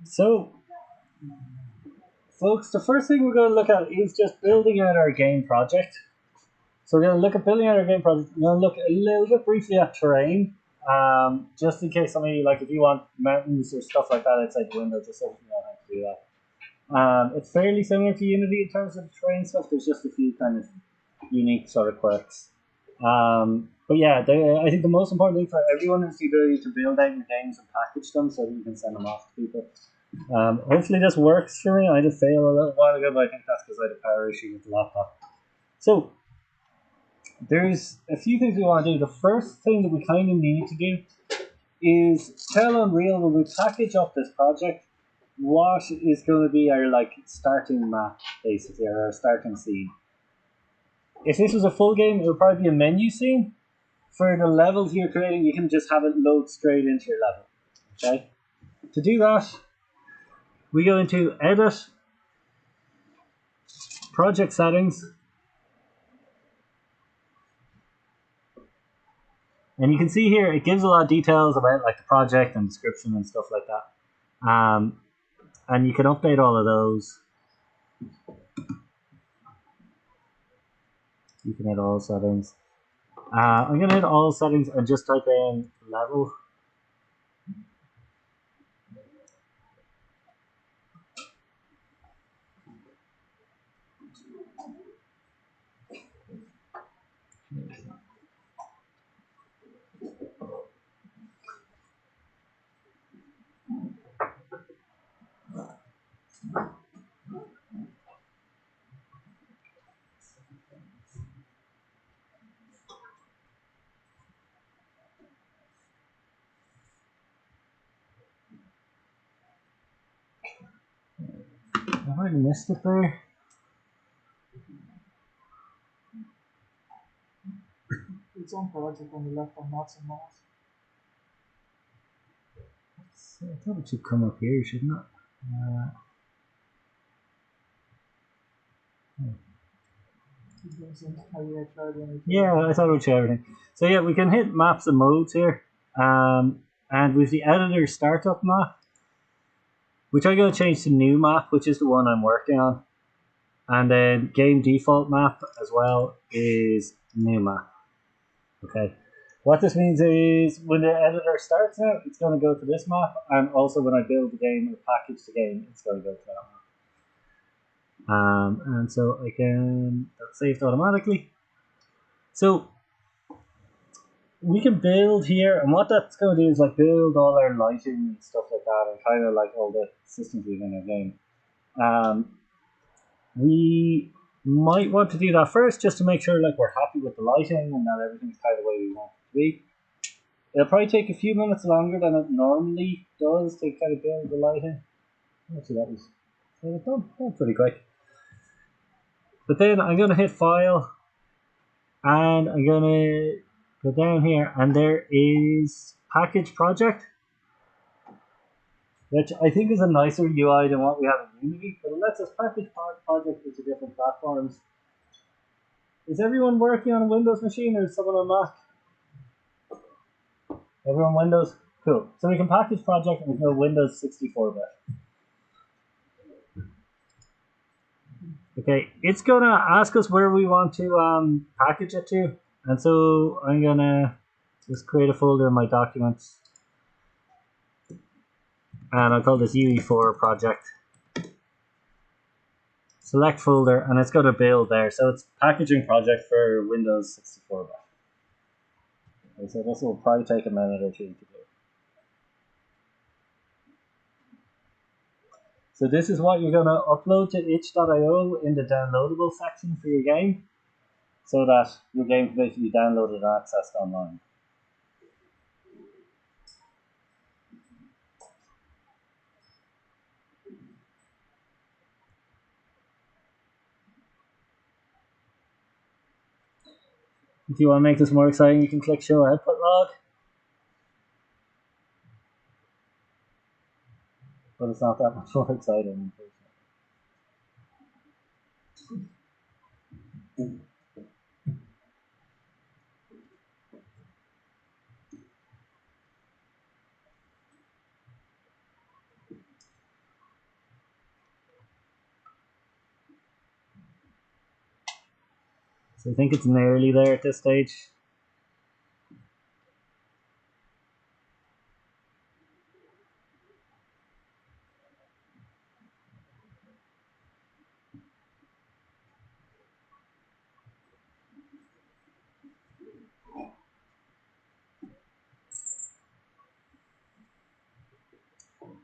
So, folks, the first thing we're going to look at is just building out our game project. So we're going to look at building out our game project. We're going to look a little bit briefly at terrain, just in case somebody, like if you want mountains or stuff like that outside the window, just so you know how to do that. It's fairly similar to Unity in terms of the terrain stuff. There's just a few kind of unique sort of quirks. But yeah, I think the most important thing for everyone is the ability to build out your games and package them so that you can send them off to people. Hopefully this works for me. I did fail a little while ago, but I think that's because I had a power issue with the laptop. So there's a few things we want to do. The first thing that we kind of need to do is tell Unreal when we package up this project what is going to be our like starting map, basically, or our starting scene. If this was a full game, it would probably be a menu scene. For the levels you're creating, you can just have it load straight into your level. Okay. To do that, we go into Edit, Project Settings, and you can see here it gives a lot of details about like the project and description and stuff like that. And you can update all of those. You can hit all settings. I'm going to hit all settings and just type in level. I might have missed it there. It's on project on the left on Maps and Mouse. I thought it should come up here, shouldn't it? Yeah, I thought it would show everything. So yeah, we can hit maps and modes here. And with the editor startup map, which I'm going to change to new map, which is the one I'm working on. And then game default map as well is new map. Okay. What this means is when the editor starts out, it's going to go to this map, and also when I build the game or package the game, it's going to go to that map. And so I can, that's saved automatically. So we can build here, and what that's going to do is like build all our lighting and stuff like that, and kind of like all the systems within our game. We might want to do that first just to make sure like we're happy with the lighting and that everything's kind of the way we want it to be. It'll probably take a few minutes longer than it normally does to kind of build the lighting. Actually, that was done pretty quick. But then I'm going to hit File, and I'm going to go down here, and there is Package Project, which I think is a nicer UI than what we have in Unity, but it lets us package projects into different platforms. Is everyone working on a Windows machine, or is someone on Mac? Everyone Windows? Cool. So we can package project with no Windows 64-bit. Okay, it's going to ask us where we want to package it to. And so I'm going to just create a folder in my documents. And I'll call this UE4 project. Select folder, and it's going to build there. So it's packaging project for Windows 64-bit. Okay, so this will probably take a minute or two to do. So this is what you're going to upload to itch.io in the downloadable section for your game. so that your game can basically be downloaded and accessed online. If you want to make this more exciting, you can click Show Output Log. But it's not that much more exciting. So I think it's nearly there at this stage.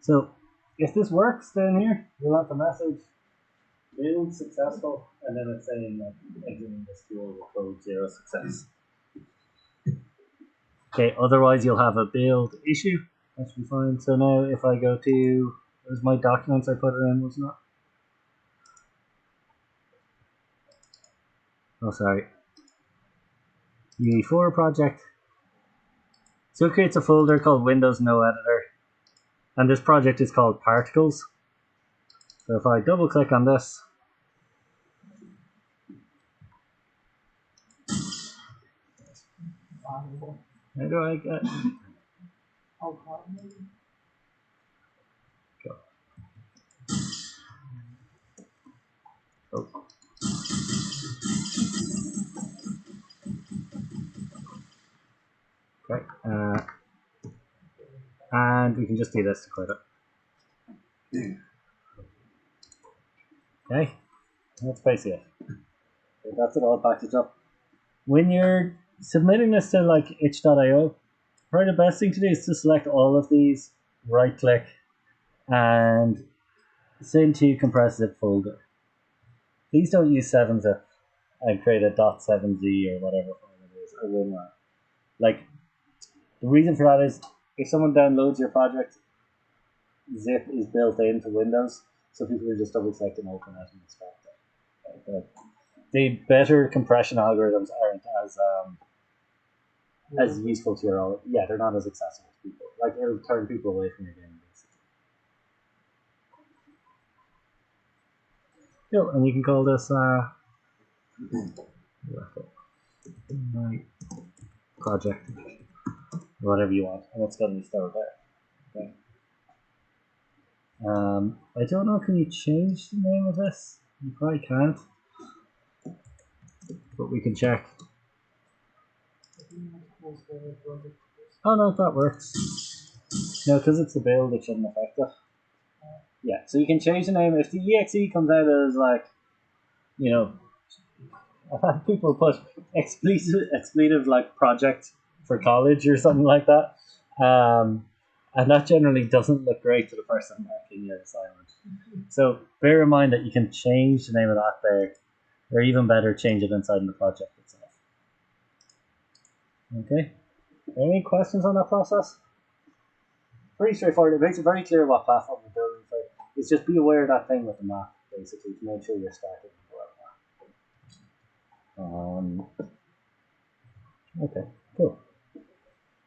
So if this works down here, you'll have the message build successful, and then it's saying like exiting this tool will code 0 success. Okay, otherwise you'll have a build issue. That should be fine. So now if I go to, there's my documents I put it in, wasn't it? Oh, sorry. UE4 project. So it creates a folder called Windows No Editor. And this project is called Particles. So if I double click on this, how do I get? Go. Oh. Okay. And we can just do this to quit it. Okay. That's basically it. So that's it all packaged up. When you're submitting this to like itch.io, probably the best thing to do is to select all of these, right click, and send to compressed folder. Please don't use 7zip and create a .7z or whatever file it is, or WinRAR. Like, the reason for that is if someone downloads your project, zip is built into Windows, so people will just double click and open it and inspect it. But the better compression algorithms aren't as useful to your own. Yeah, they're not as accessible to people. Like, it'll turn people away from your game, basically. Cool, and you can call this my project, whatever you want, and it's going to be stored there. Okay. I don't know, can you change the name of this? You probably can't, but we can check. Oh no, that works. No, because it's a build, it shouldn't affect it. Yeah, so you can change the name. If the exe comes out as like, you know, I've had people put expletive like project for college or something like that. And that generally doesn't look great to the person marking your assignment. So bear in mind that you can change the name of that there, or even better, change it inside the project itself. Okay. Any questions on that process? Pretty straightforward. It makes it very clear what platform you're building for. It's just be aware of that thing with the map, basically, to make sure you're starting the right map. Okay, cool.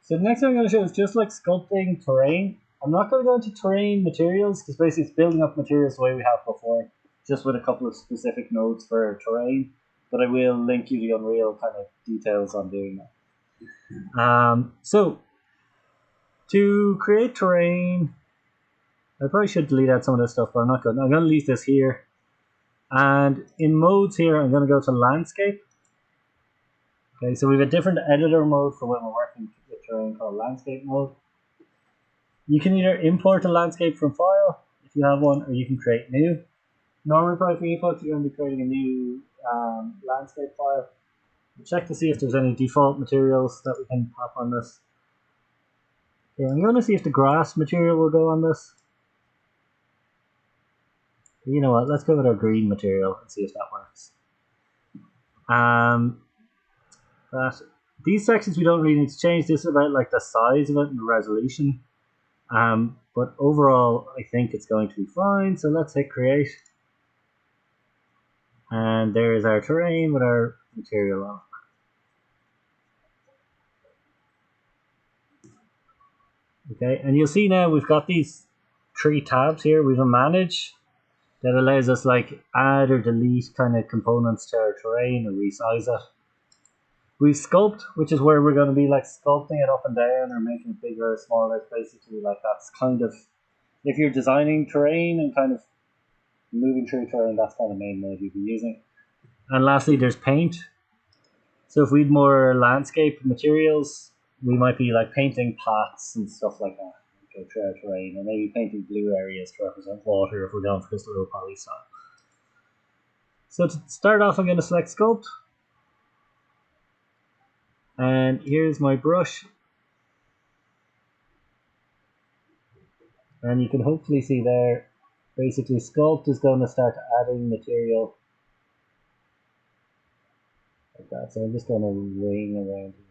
So the next thing I'm going to show is just like sculpting terrain. I'm not going to go into terrain materials because basically it's building up materials the way we have before, just with a couple of specific nodes for terrain. But I will link you the Unreal kind of details on doing that. So to create terrain, I probably should delete out some of this stuff, but I'm not going to. I'm going to leave this here. And in modes here, I'm going to go to landscape. Okay, so we have a different editor mode for when we're working with terrain called landscape mode. You can either import a landscape from file if you have one, or you can create new. Normally, probably for input, you're going to be creating a new landscape file. Check to see if there's any default materials that we can pop on this. Okay, I'm going to see if the grass material will go on this. You know what? Let's go with our green material and see if that works. that. These sections we don't really need to change. This is about like the size of it and the resolution. But overall, I think it's going to be fine. So let's hit create. And there is our terrain with our material on. Okay, and you'll see now we've got these 3 tabs here. We've a manage that allows us like add or delete kind of components to our terrain or resize it. We've sculpt, which is where we're going to be like sculpting it up and down or making it bigger or smaller. It's basically like that's kind of, if you're designing terrain and kind of moving through terrain, that's kind of the main mode you'd be using. And lastly, there's paint. So if we had more landscape materials, we might be like painting paths and stuff like that. Go through our terrain, and maybe painting blue areas to represent water if we're going for this low poly style. So to start off, I'm going to select Sculpt. And here's my brush. And you can hopefully see there, basically Sculpt is going to start adding material like that. So I'm just going to ring around here.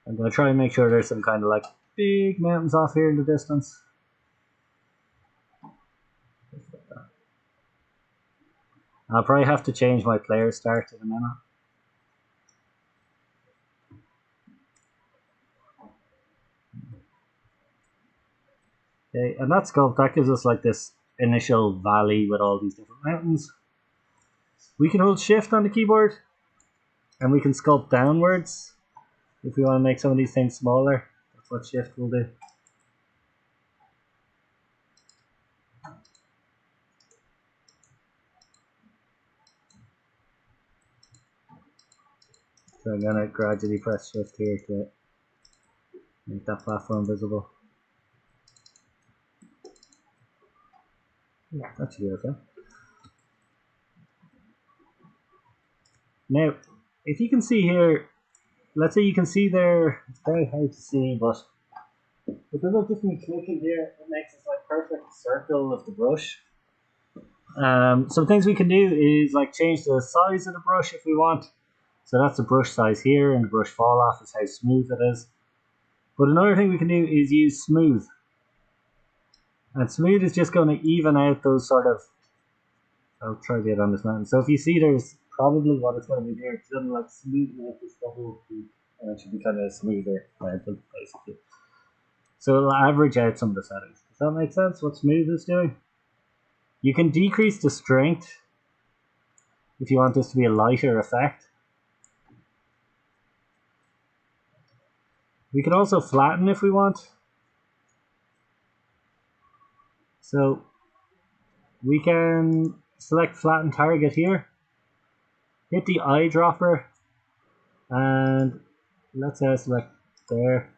I'm going to try and make sure there's some kind of like big mountains off here in the distance. I'll probably have to change my player start in a minute. Okay, and that sculpt, that gives us like this initial valley with all these different mountains. We can hold shift on the keyboard and we can sculpt downwards if we want to make some of these things smaller. That's what shift will do. So I'm going to gradually press shift here to make that platform visible. Yeah, that should be okay. Now, if you can see here, let's say you can see there, it's very hard to see, but because of just me clicking here, it makes this like perfect circle of the brush. Some things we can do is like change the size of the brush if we want. So that's the brush size here, and the brush fall off is how smooth it is. But another thing we can do is use smooth. And smooth is just going to even out those sort of, I'll try to get on this mountain. So if you see there's probably what it's going to be there, it's going to like smoothen out this double peak, and it should be kind of a smoother mountain basically. So it'll average out some of the settings. Does that make sense what smooth is doing? You can decrease the strength if you want this to be a lighter effect. We can also flatten if we want. So we can select Flattened Target here, hit the eyedropper, and let's say I select there.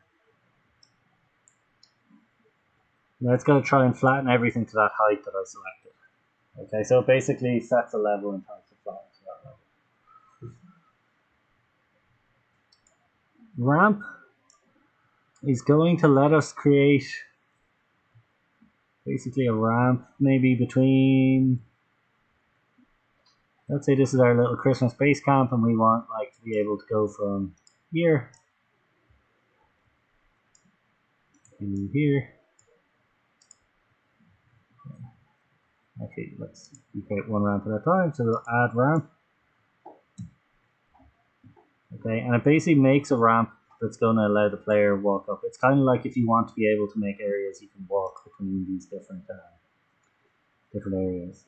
Now it's going to try and flatten everything to that height that I selected. Okay, so it basically sets a level and tries to flatten to that level. Ramp is going to let us create basically a ramp maybe between, let's say this is our little Christmas base camp and we want like to be able to go from here to here. Okay, let's create one ramp at a time, so we'll add ramp. Okay, and it basically makes a ramp that's going to allow the player to walk up. It's kind of like if you want to be able to make areas, you can walk between these different areas.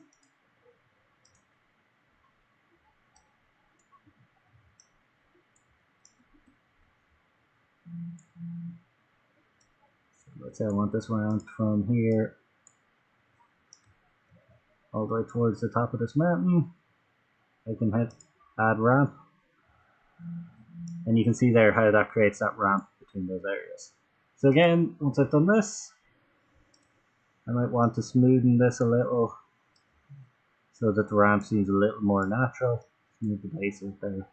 So let's say I want this ramp from here all the way towards the top of this mountain. I can hit add ramp, and you can see there how that creates that ramp between those areas. So again, once I've done this, I might want to smoothen this a little so that the ramp seems a little more natural. Smooth the base out there.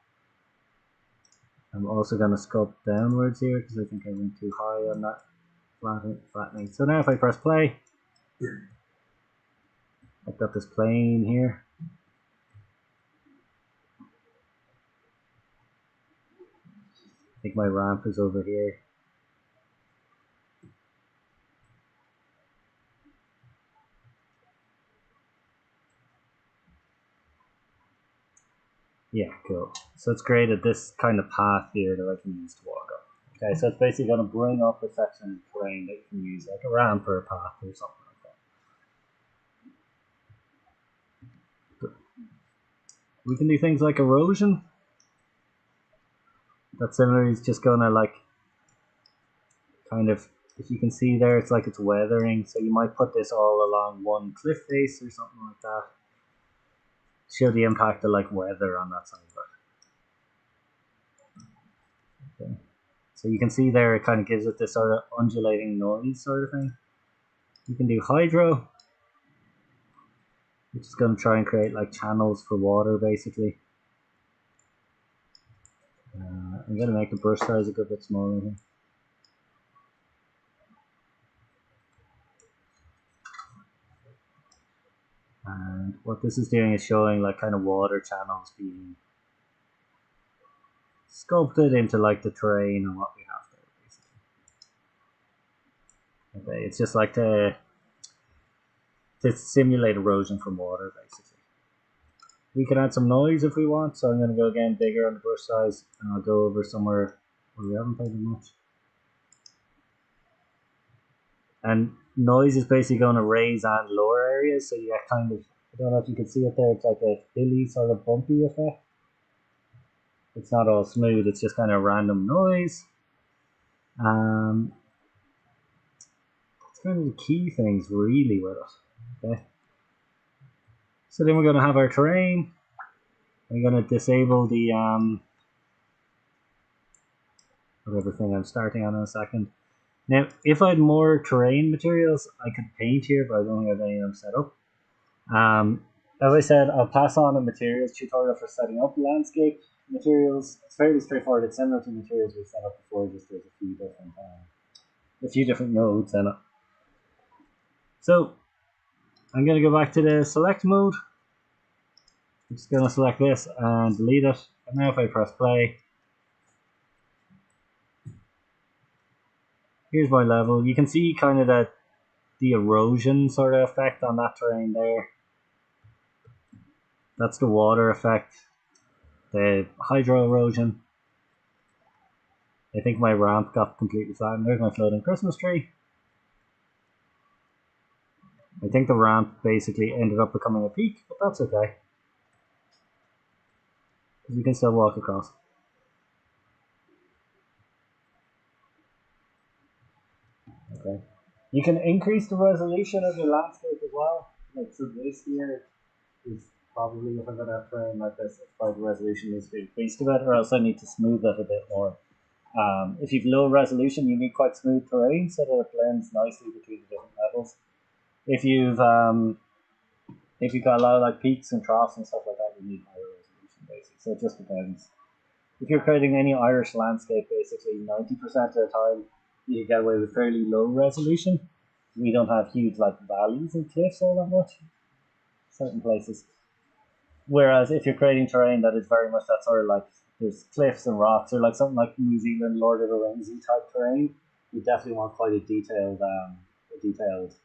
I'm also going to sculpt downwards here because I think I went too high on that flattening. So now if I press play, I've got this plane here. I think my ramp is over here. Yeah, cool. So it's created this kind of path here that I can use to walk up. Okay, so it's basically going to bring up a section of terrain that you can use, like a ramp or a path or something like that. But we can do things like erosion. That similarly is just going to like kind of, if you can see there, it's like it's weathering. So you might put this all along one cliff face or something like that. Show the impact of like weather on that side of it. Okay. So you can see there, it kind of gives it this sort of undulating noise sort of thing. You can do hydro, which is going to try and create like channels for water basically. I'm going to make the brush size a good bit smaller here. And what this is doing is showing like kind of water channels being sculpted into like the terrain and what we have there basically. Okay, it's just like to simulate erosion from water basically. We can add some noise if we want, so I'm going to go again bigger on the brush size and I'll go over somewhere where we haven't painted much. And noise is basically going to raise and lower areas, so you get kind of, I don't know if you can see it there, it's like a hilly sort of bumpy effect. It's not all smooth, it's just kind of random noise. That's kind of the key things really with it. Okay. So then we're going to have our terrain. I'm going to disable the whatever thing I'm starting on in a second. Now, if I had more terrain materials, I could paint here, but I don't think I have any of them set up. As I said, I'll pass on a materials tutorial for setting up landscape materials. It's fairly straightforward. It's similar to materials we've set up before, just there's a few different nodes in it. So I'm going to go back to the select mode. I'm just going to select this and delete it. And now if I press play, here's my level. You can see kind of the erosion sort of effect on that terrain there. That's the water effect, the hydro erosion. I think my ramp got completely flattened. There's my floating Christmas tree. I think the ramp basically ended up becoming a peak, but that's okay. You can still walk across. Okay. You can increase the resolution of your landscape as well. Like, so this here is probably, if I'm going to frame like this, it's probably the resolution needs to be increased a bit, or else I need to smooth it a bit more. If you've low resolution, you need quite smooth terrain so that it blends nicely between the different levels. If you've got a lot of like peaks and troughs and stuff like that, you need higher resolution basically. So it just depends. If you're creating any Irish landscape, basically 90% of the time you can get away with fairly low resolution. We don't have huge like valleys and cliffs all that much. Certain places. Whereas if you're creating terrain that is very much that sort of like there's cliffs and rocks or like something like New Zealand Lord of the Ringsy type terrain, you definitely want quite a detailed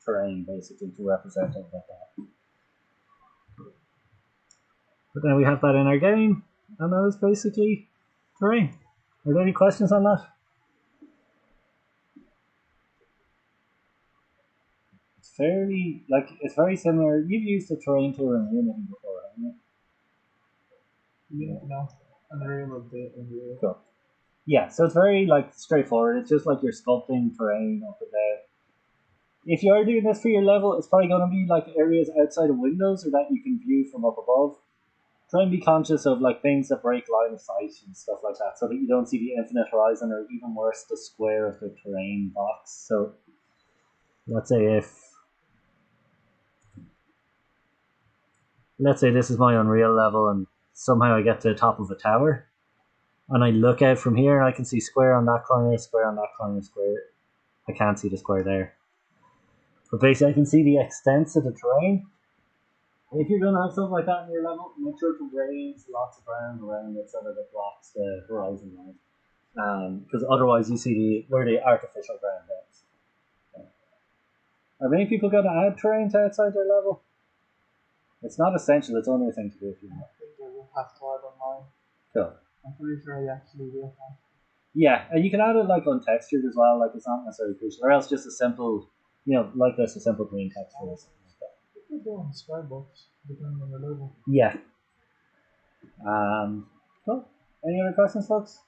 terrain basically to represent it like that. But then we have that in our game, and that is basically terrain. Are there any questions on that? It's fairly it's very similar. You've used the terrain tool in Unity before, haven't you? Yeah, no. Unreal a bit, Unreal. Cool. Yeah, so it's very like straightforward. It's just like you're sculpting terrain up and down. If you are doing this for your level, it's probably going to be like areas outside of windows or that you can view from up above. Try and be conscious of like things that break line of sight and stuff like that, so that you don't see the infinite horizon or even worse, the square of the terrain box. So let's say this is my Unreal level and somehow I get to the top of a tower and I look out from here and I can see square on that corner, square on that corner, square. I can't see the square there. But basically I can see the extents of the terrain. If you're going to have something like that in your level, make sure to raise lots of ground around it so that it blocks the horizon line. because otherwise you see where the artificial ground ends. Are many people going to add terrain to outside their level? It's not essential, it's only a thing to do if you I want. think I will have to add on mine. Cool. I'm pretty sure I actually will have. Yeah, and you can add it like untextured as well, like it's not necessarily crucial. Or else just a simple, like this, a simple green texture or something like that. You could do on skybox, depending on the level. Yeah. Cool. Any other questions, folks?